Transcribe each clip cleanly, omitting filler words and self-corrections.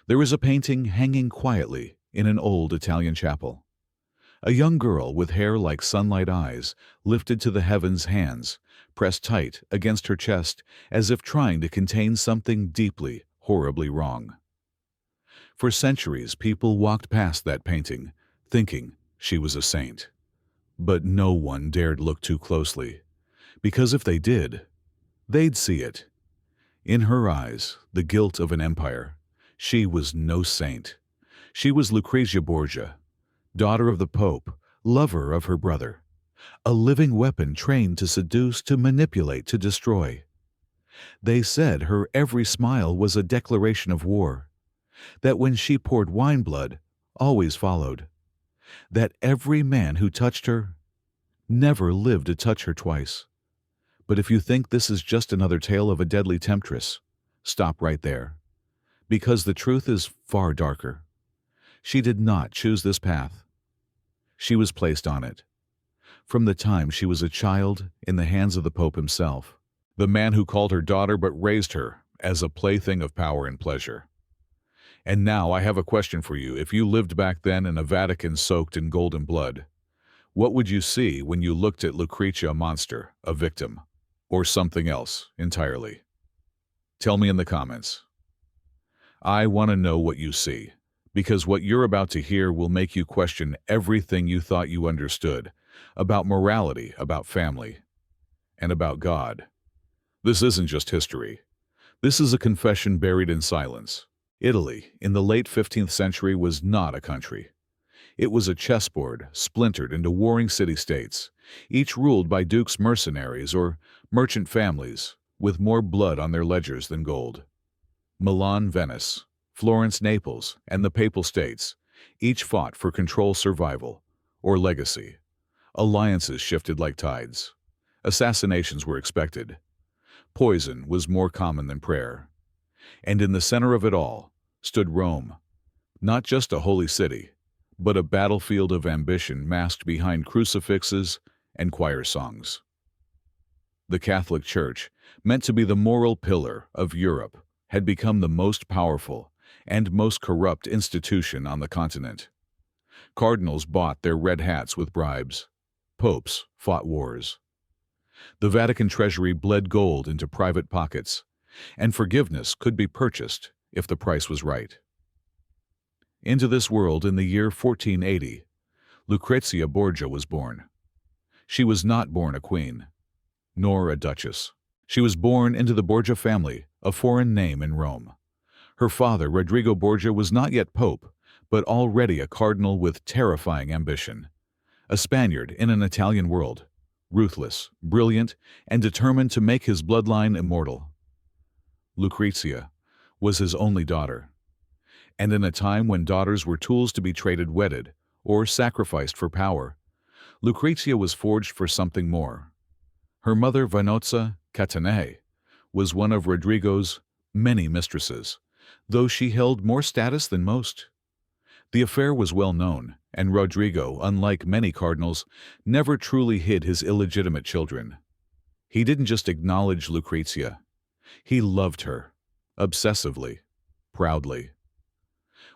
There is a painting hanging quietly in an old Italian chapel. A young girl with hair like sunlight eyes, lifted to the heavens hands, pressed tight against her chest as if trying to contain something deeply, horribly wrong. For centuries, people walked past that painting, thinking she was a saint. But no one dared look too closely, because if they did, they'd see it. In her eyes, the guilt of an empire. She was no saint. She was Lucrezia Borgia, daughter of the Pope, lover of her brother, a living weapon trained to seduce, to manipulate, to destroy. They said her every smile was a declaration of war, that when she poured wine blood, always followed, that every man who touched her never lived to touch her twice. But if you think this is just another tale of a deadly temptress, stop right there, because the truth is far darker. She did not choose this path. She was placed on it. From the time she was a child in the hands of the Pope himself, the man who called her daughter but raised her as a plaything of power and pleasure. And now I have a question for you. If you lived back then in a Vatican soaked in golden blood, what would you see when you looked at Lucrezia, a monster, a victim, or something else entirely? Tell me in the comments. I want to know what you see, because what you're about to hear will make you question everything you thought you understood about morality, about family, and about God. This isn't just history. This is a confession buried in silence. Italy, in the late 15th century, was not a country. It was a chessboard splintered into warring city-states, each ruled by dukes' mercenaries or merchant families with more blood on their ledgers than gold. Milan, Venice, Florence, Naples, and the Papal States each fought for control, survival, or legacy. Alliances shifted like tides. Assassinations were expected. Poison was more common than prayer. And in the center of it all stood Rome, not just a holy city, but a battlefield of ambition masked behind crucifixes and choir songs. The Catholic Church, meant to be the moral pillar of Europe, had become the most powerful and most corrupt institution on the continent. Cardinals bought their red hats with bribes. Popes fought wars. The Vatican treasury bled gold into private pockets, and forgiveness could be purchased if the price was right. Into this world in the year 1480, Lucrezia Borgia was born. She was not born a queen, nor a duchess. She was born into the Borgia family, a foreign name in Rome. Her father, Rodrigo Borgia, was not yet pope, but already a cardinal with terrifying ambition. A Spaniard in an Italian world, ruthless, brilliant, and determined to make his bloodline immortal. Lucrezia was his only daughter. And in a time when daughters were tools to be traded, wedded, or sacrificed for power, Lucrezia was forged for something more. Her mother, Vanozza Catanei, was one of Rodrigo's many mistresses, though she held more status than most. The affair was well known, and Rodrigo, unlike many cardinals, never truly hid his illegitimate children. He didn't just acknowledge Lucrezia. He loved her, obsessively, proudly.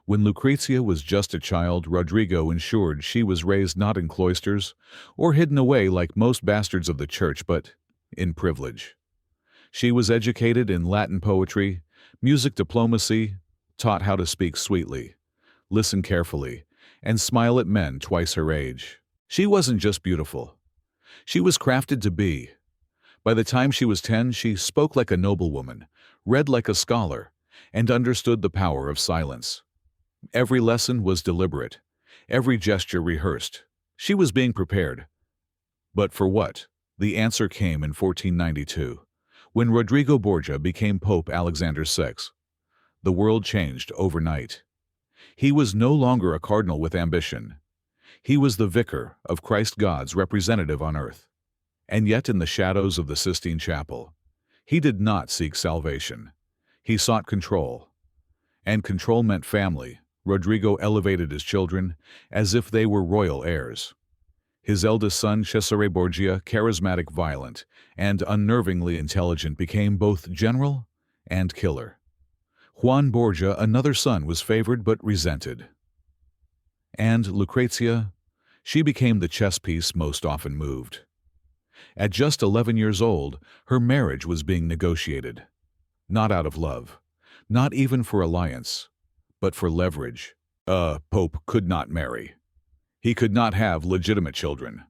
When Lucrezia was just a child, Rodrigo ensured she was raised not in cloisters or hidden away like most bastards of the church, but in privilege. She was educated in Latin poetry, music diplomacy, taught how to speak sweetly, listen carefully, and smile at men twice her age. She wasn't just beautiful. She was crafted to be. By the time she was 10, she spoke like a noblewoman, read like a scholar, and understood the power of silence. Every lesson was deliberate, every gesture rehearsed. She was being prepared. But for what? The answer came in 1492, when Rodrigo Borgia became Pope Alexander VI. The world changed overnight. He was no longer a cardinal with ambition. He was the vicar of Christ, God's representative on earth. And yet in the shadows of the Sistine Chapel, he did not seek salvation. He sought control. And control meant family. Rodrigo elevated his children as if they were royal heirs. His eldest son, Cesare Borgia, charismatic, violent, and unnervingly intelligent, became both general and killer. Juan Borgia, another son, was favored but resented. And Lucrezia, she became the chess piece most often moved. At just 11 years old, her marriage was being negotiated. Not out of love, not even for alliance, but for leverage. A pope could not marry. He could not have legitimate children.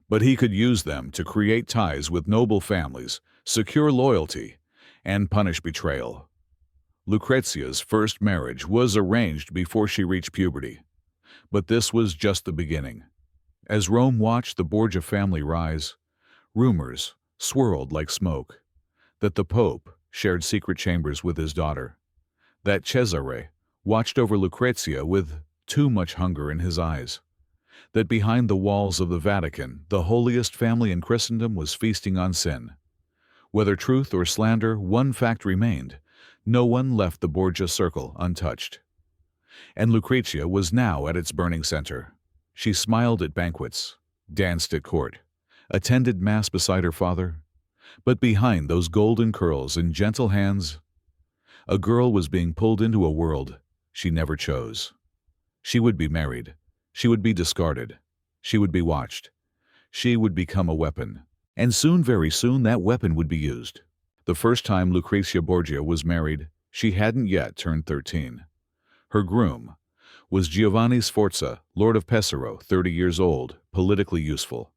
But he could use them to create ties with noble families, secure loyalty, and punish betrayal. Lucrezia's first marriage was arranged before she reached puberty. But this was just the beginning. As Rome watched the Borgia family rise, rumors swirled like smoke that the Pope shared secret chambers with his daughter, that Cesare watched over Lucrezia with too much hunger in his eyes, that behind the walls of the Vatican, the holiest family in Christendom was feasting on sin. Whether truth or slander, one fact remained: no one left the Borgia circle untouched. And Lucrezia was now at its burning center. She smiled at banquets, danced at court, attended Mass beside her father. But behind those golden curls and gentle hands, a girl was being pulled into a world she never chose. She would be married. She would be discarded. She would be watched. She would become a weapon. And soon, very soon, that weapon would be used. The first time Lucrezia Borgia was married, she hadn't yet turned 13. Her groom was Giovanni Sforza, Lord of Pesaro, 30 years old, politically useful,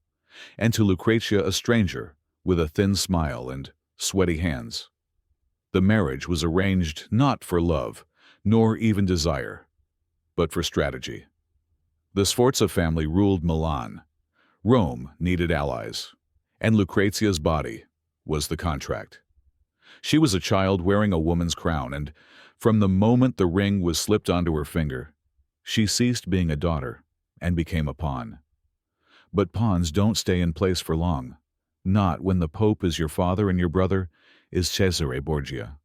and to Lucrezia a stranger, with a thin smile and sweaty hands. The marriage was arranged not for love, nor even desire, but for strategy. The Sforza family ruled Milan. Rome needed allies, and Lucrezia's body was the contract. She was a child wearing a woman's crown, and from the moment the ring was slipped onto her finger, she ceased being a daughter and became a pawn. But pawns don't stay in place for long, not when the Pope is your father and your brother is Cesare Borgia.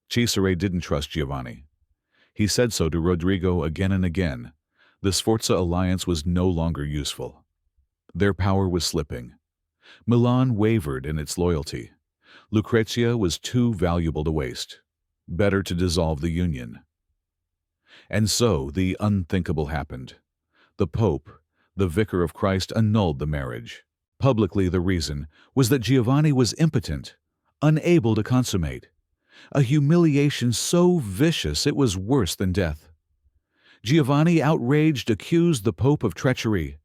Cesare didn't trust Giovanni. He said so to Rodrigo again and again. The Sforza alliance was no longer useful. Their power was slipping. Milan wavered in its loyalty. Lucrezia was too valuable to waste. Better to dissolve the union. And so the unthinkable happened. The Pope, the Vicar of Christ, annulled the marriage. Publicly, the reason was that Giovanni was impotent, unable to consummate. A humiliation so vicious it was worse than death. Giovanni, outraged, accused the Pope of treachery,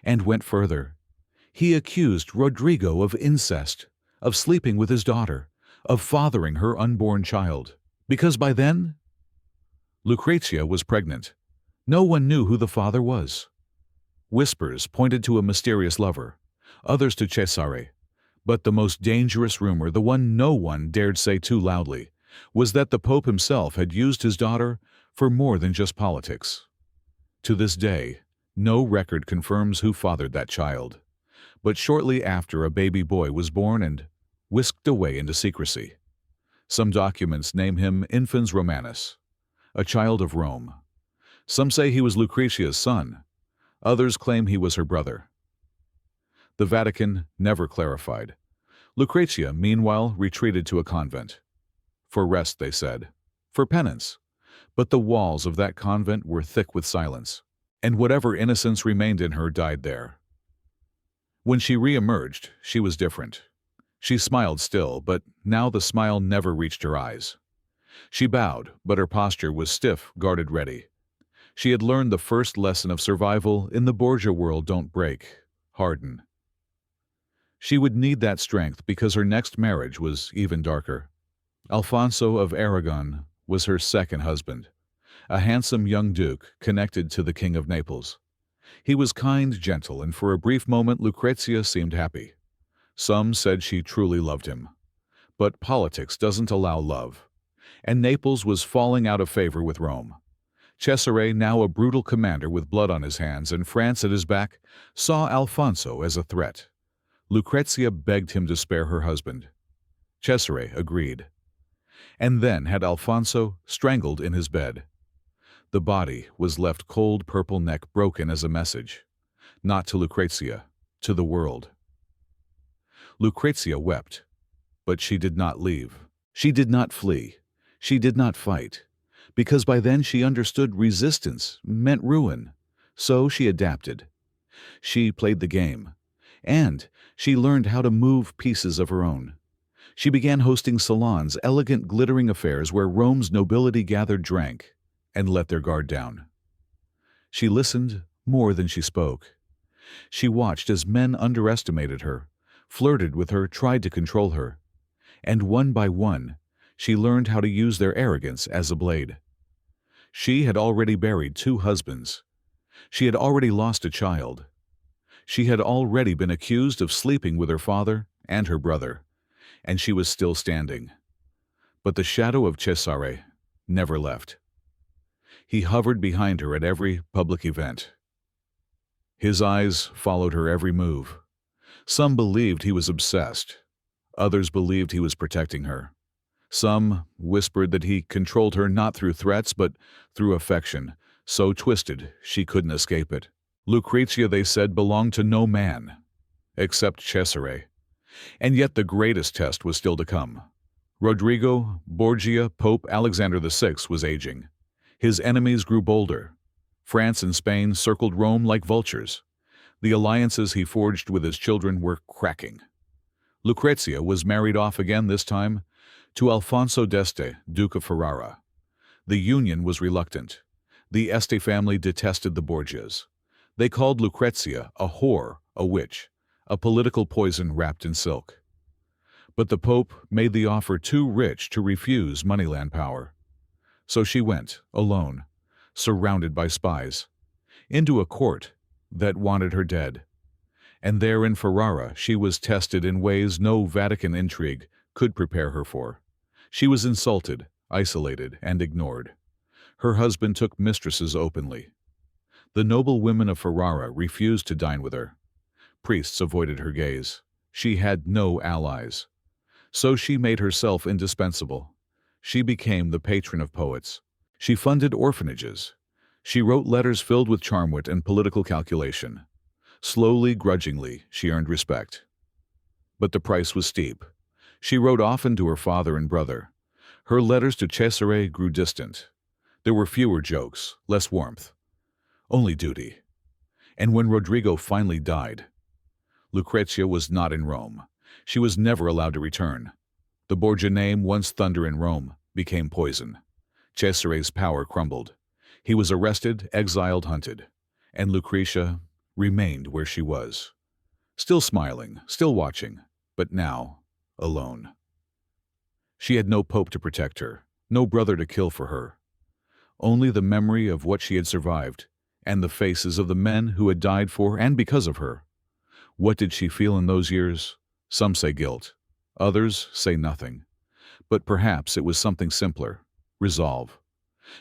and went further. He accused Rodrigo of incest, of sleeping with his daughter, of fathering her unborn child. Because by then, Lucrezia was pregnant. No one knew who the father was. Whispers pointed to a mysterious lover, others to Cesare. But the most dangerous rumor, the one no one dared say too loudly, was that the Pope himself had used his daughter for more than just politics. To this day, no record confirms who fathered that child. But shortly after, a baby boy was born and whisked away into secrecy. Some documents name him Infans Romanus, a child of Rome. Some say he was Lucrezia's son. Others claim he was her brother. The Vatican never clarified. Lucrezia, meanwhile, retreated to a convent. For rest, they said. For penance. But the walls of that convent were thick with silence, and whatever innocence remained in her died there. When she re-emerged, she was different. She smiled still, but now the smile never reached her eyes. She bowed, but her posture was stiff, guarded ready. She had learned the first lesson of survival in the Borgia world: don't break, harden. She would need that strength because her next marriage was even darker. Alfonso of Aragon was her second husband, a handsome young duke connected to the King of Naples. He was kind, gentle, and for a brief moment Lucrezia seemed happy. Some said she truly loved him. But politics doesn't allow love, and Naples was falling out of favor with Rome. Cesare, now a brutal commander with blood on his hands and France at his back, saw Alfonso as a threat. Lucrezia begged him to spare her husband. Cesare agreed, and then had Alfonso strangled in his bed. The body was left cold, purple neck broken as a message, not to Lucrezia, to the world. Lucrezia wept, but she did not leave. She did not flee. She did not fight, because by then she understood resistance meant ruin. So she adapted. She played the game, and she learned how to move pieces of her own. She began hosting salons, elegant, glittering affairs where Rome's nobility gathered, drank, and let their guard down. She listened more than she spoke. She watched as men underestimated her, flirted with her, tried to control her. And one by one, she learned how to use their arrogance as a blade. She had already buried 2 husbands. She had already lost a child. She had already been accused of sleeping with her father and her brother, and she was still standing. But the shadow of Cesare never left. He hovered behind her at every public event. His eyes followed her every move. Some believed he was obsessed. Others believed he was protecting her. Some whispered that he controlled her not through threats but through affection, so twisted she couldn't escape it. Lucrezia, they said, belonged to no man except Cesare. And yet the greatest test was still to come. Rodrigo Borgia, Pope Alexander VI, was aging. His enemies grew bolder. France and Spain circled Rome like vultures. The alliances he forged with his children were cracking. Lucrezia was married off again, this time to Alfonso d'Este, Duke of Ferrara. The union was reluctant. The Este family detested the Borgias. They called Lucrezia a whore, a witch, a political poison wrapped in silk. But the Pope made the offer too rich to refuse moneyland power. So she went, alone, surrounded by spies, into a court that wanted her dead. And there in Ferrara she was tested in ways no Vatican intrigue could prepare her for. She was insulted, isolated, and ignored. Her husband took mistresses openly. The noble women of Ferrara refused to dine with her. Priests avoided her gaze. She had no allies. So she made herself indispensable. She became the patron of poets. She funded orphanages. She wrote letters filled with charm, wit, and political calculation. Slowly, grudgingly, she earned respect. But the price was steep. She wrote often to her father and brother. Her letters to Cesare grew distant. There were fewer jokes, less warmth. Only duty. And when Rodrigo finally died, Lucrezia was not in Rome. She was never allowed to return. The Borgia name, once thunder in Rome, became poison. Cesare's power crumbled. He was arrested, exiled, hunted. And Lucrezia remained where she was. Still smiling, still watching, but now alone. She had no pope to protect her, no brother to kill for her. Only the memory of what she had survived, and the faces of the men who had died for and because of her. What did she feel in those years? Some say guilt. Others say nothing. But perhaps it was something simpler: resolve.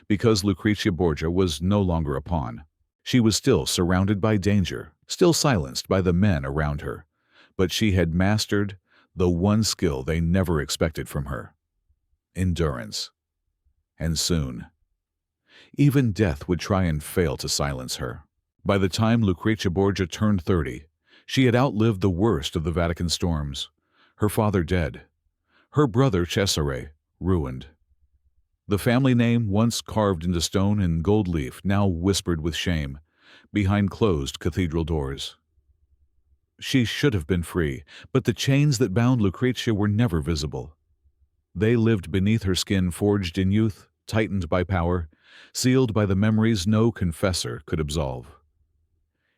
Because Lucrezia Borgia was no longer a pawn. She was still surrounded by danger, still silenced by the men around her. But she had mastered the one skill they never expected from her: endurance. And soon, even death would try and fail to silence her. By the time Lucrezia Borgia turned 30, she had outlived the worst of the Vatican storms. Her father dead. Her brother Cesare ruined. The family name, once carved into stone in gold leaf, now whispered with shame behind closed cathedral doors. She should have been free, but the chains that bound Lucrezia were never visible. They lived beneath her skin, forged in youth, tightened by power, sealed by the memories no confessor could absolve.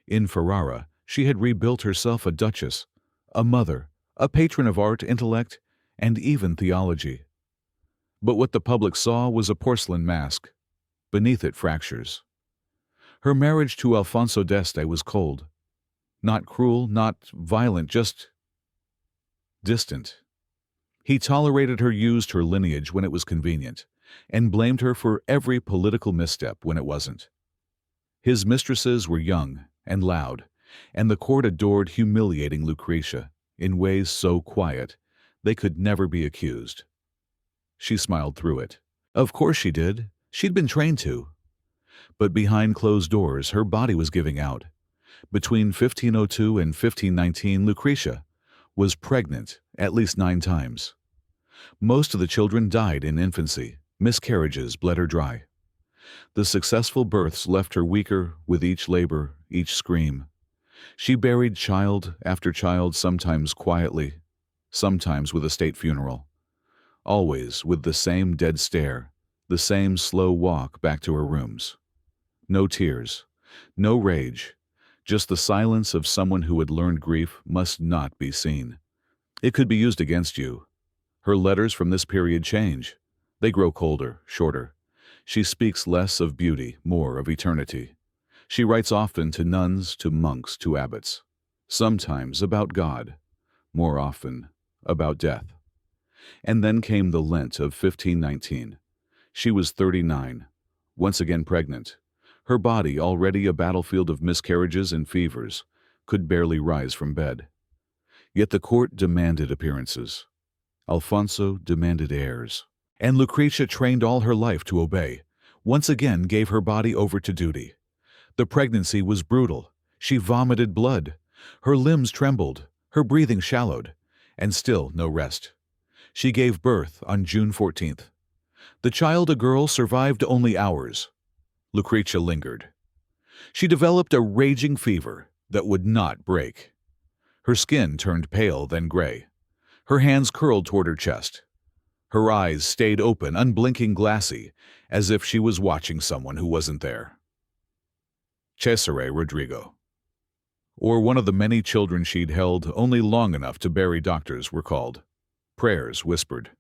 In Ferrara, she had rebuilt herself a duchess, a mother, a patron of art, intellect, and even theology. But what the public saw was a porcelain mask. Beneath it, fractures. Her marriage to Alfonso d'Este was cold. Not cruel, not violent, just distant. He tolerated her, used her lineage when it was convenient, and blamed her for every political misstep when it wasn't. His mistresses were young and loud, and the court adored humiliating Lucrezia in ways so quiet they could never be accused. She smiled through it. Of course she did. She'd been trained to. But behind closed doors, her body was giving out. Between 1502 and 1519, Lucrezia was pregnant at least 9 times. Most of the children died in infancy. Miscarriages bled her dry. The successful births left her weaker with each labor, each scream. She buried child after child, sometimes quietly, sometimes with a state funeral, always with the same dead stare, the same slow walk back to her rooms. No tears, no rage, just the silence of someone who had learned grief must not be seen. It could be used against you. Her letters from this period change. They grow colder, shorter. She speaks less of beauty, more of eternity. She writes often to nuns, to monks, to abbots. Sometimes about God, more often about death. And then came the Lent of 1519. She was 39, once again pregnant. Her body, already a battlefield of miscarriages and fevers, could barely rise from bed. Yet the court demanded appearances. Alfonso demanded heirs. And Lucrezia, trained all her life to obey, once again gave her body over to duty. The pregnancy was brutal. She vomited blood. Her limbs trembled, her breathing shallowed, and still no rest. She gave birth on June 14th. The child, a girl, survived only hours. Lucrezia lingered. She developed a raging fever that would not break. Her skin turned pale, then gray. Her hands curled toward her chest. Her eyes stayed open, unblinking, glassy, as if she was watching someone who wasn't there. Cesare Rodrigo, or one of the many children she'd held only long enough to bury, doctors were called. Prayers whispered.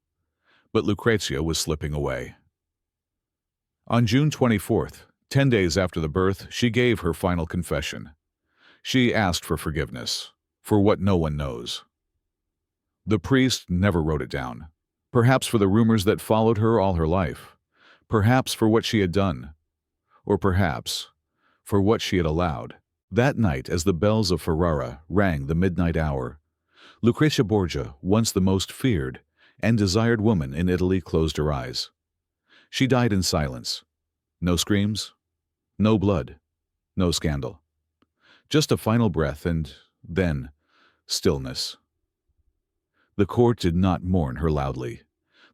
But Lucrezia was slipping away. On June 24th, 10 days after the birth, she gave her final confession. She asked for forgiveness, for what no one knows. The priest never wrote it down, perhaps for the rumors that followed her all her life, perhaps for what she had done, or perhaps for what she had allowed. That night, as the bells of Ferrara rang the midnight hour, Lucrezia Borgia, once the most feared and desired woman in Italy, closed her eyes. She died in silence. No screams, no blood, no scandal. Just a final breath and then stillness. The court did not mourn her loudly.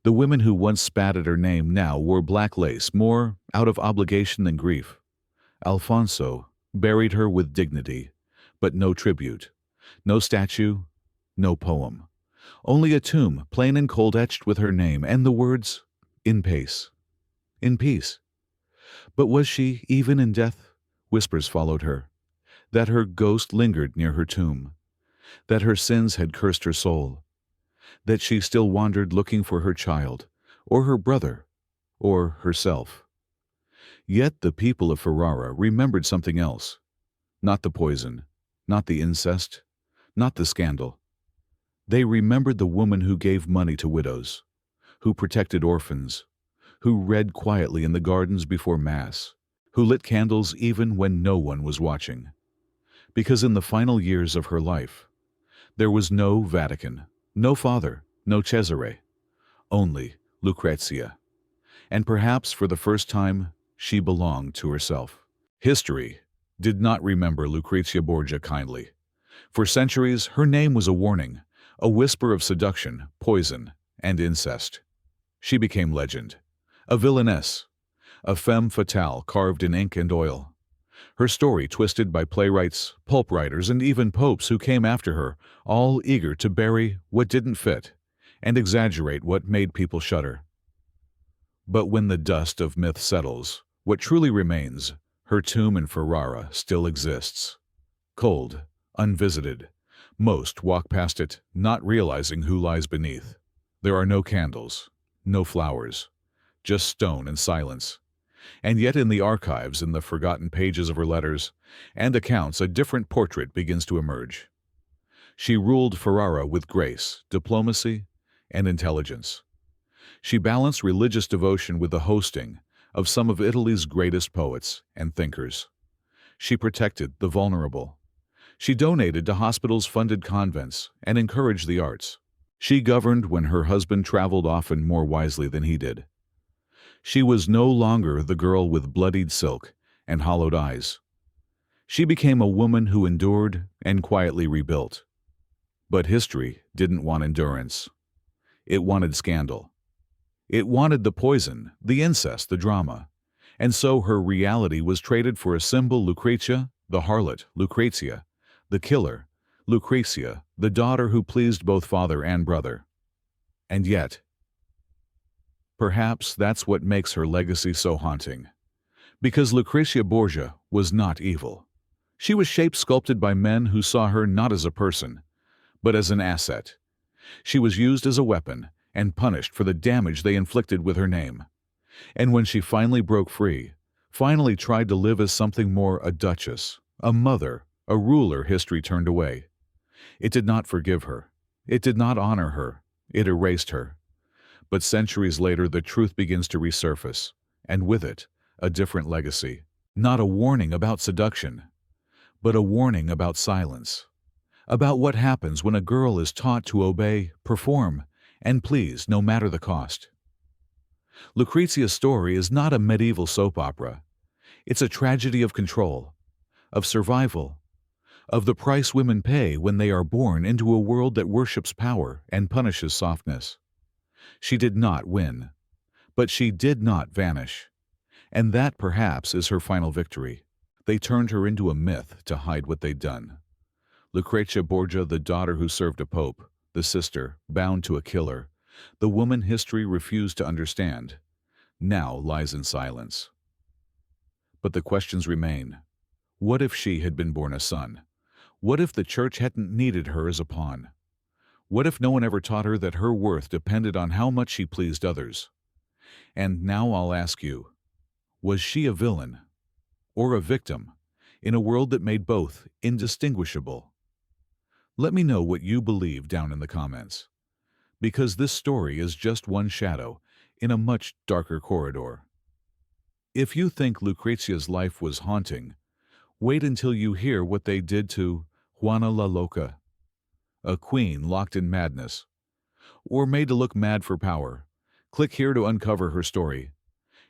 The women who once spat at her name now wore black lace, more out of obligation than grief. Alfonso buried her with dignity, but no tribute, no statue, no poem. Only a tomb, plain and cold, etched with her name and the words, "In pace." In peace. But was she, even in death? Whispers followed her, that her ghost lingered near her tomb, that her sins had cursed her soul, that she still wandered looking for her child, or her brother, or herself. Yet the people of Ferrara remembered something else. Not the poison, not the incest, not the scandal. They remembered the woman who gave money to widows, who protected orphans, who read quietly in the gardens before Mass, who lit candles even when no one was watching. Because in the final years of her life, there was no Vatican, no father, no Cesare, only Lucrezia. And perhaps for the first time, she belonged to herself. History did not remember Lucrezia Borgia kindly. For centuries, her name was a warning, a whisper of seduction, poison, and incest. She became legend, a villainess, a femme fatale carved in ink and oil. Her story twisted by playwrights, pulp writers, and even popes who came after her, all eager to bury what didn't fit and exaggerate what made people shudder. But when the dust of myth settles, what truly remains, her tomb in Ferrara, still exists. Cold, unvisited. Most walk past it, not realizing who lies beneath. There are no candles, no flowers, just stone and silence. And yet in the archives, in the forgotten pages of her letters and accounts, a different portrait begins to emerge. She ruled Ferrara with grace, diplomacy, and intelligence. She balanced religious devotion with the hosting of some of Italy's greatest poets and thinkers. She protected the vulnerable. She donated to hospitals, funded convents, and encouraged the arts. She governed when her husband traveled, often more wisely than he did. She was no longer the girl with bloodied silk and hollowed eyes. She became a woman who endured and quietly rebuilt. But history didn't want endurance. It wanted scandal. It wanted the poison, the incest, the drama. And so her reality was traded for a symbol: Lucrezia, the harlot; Lucrezia, the killer; Lucrezia, the daughter who pleased both father and brother. And yet, perhaps that's what makes her legacy so haunting. Because Lucrezia Borgia was not evil. She was shape-sculpted by men who saw her not as a person, but as an asset. She was used as a weapon and punished for the damage they inflicted with her name. And when she finally broke free, finally tried to live as something more: a duchess, a mother, a ruler, history turned away. It did not forgive her. It did not honor her. It erased her. But centuries later, the truth begins to resurface, and with it, a different legacy. Not a warning about seduction, but a warning about silence. About what happens when a girl is taught to obey, perform, and please no matter the cost. Lucrezia's story is not a medieval soap opera. It's a tragedy of control, of survival, of the price women pay when they are born into a world that worships power and punishes softness. She did not win, but she did not vanish. And that, perhaps, is her final victory. They turned her into a myth to hide what they'd done. Lucrezia Borgia, the daughter who served a pope, the sister bound to a killer, the woman history refused to understand, now lies in silence. But the questions remain. What if she had been born a son? What if the church hadn't needed her as a pawn? What if no one ever taught her that her worth depended on how much she pleased others? And now I'll ask you, was she a villain or a victim in a world that made both indistinguishable? Let me know what you believe down in the comments, because this story is just one shadow in a much darker corridor. If you think Lucrezia's life was haunting, wait until you hear what they did to Juana la Loca, a queen locked in madness, or made to look mad for power. Click here to uncover her story.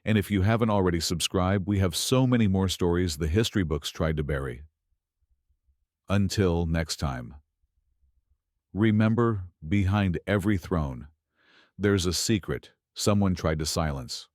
And if you haven't already subscribed, we have so many more stories the history books tried to bury. Until next time. Remember, behind every throne, there's a secret someone tried to silence.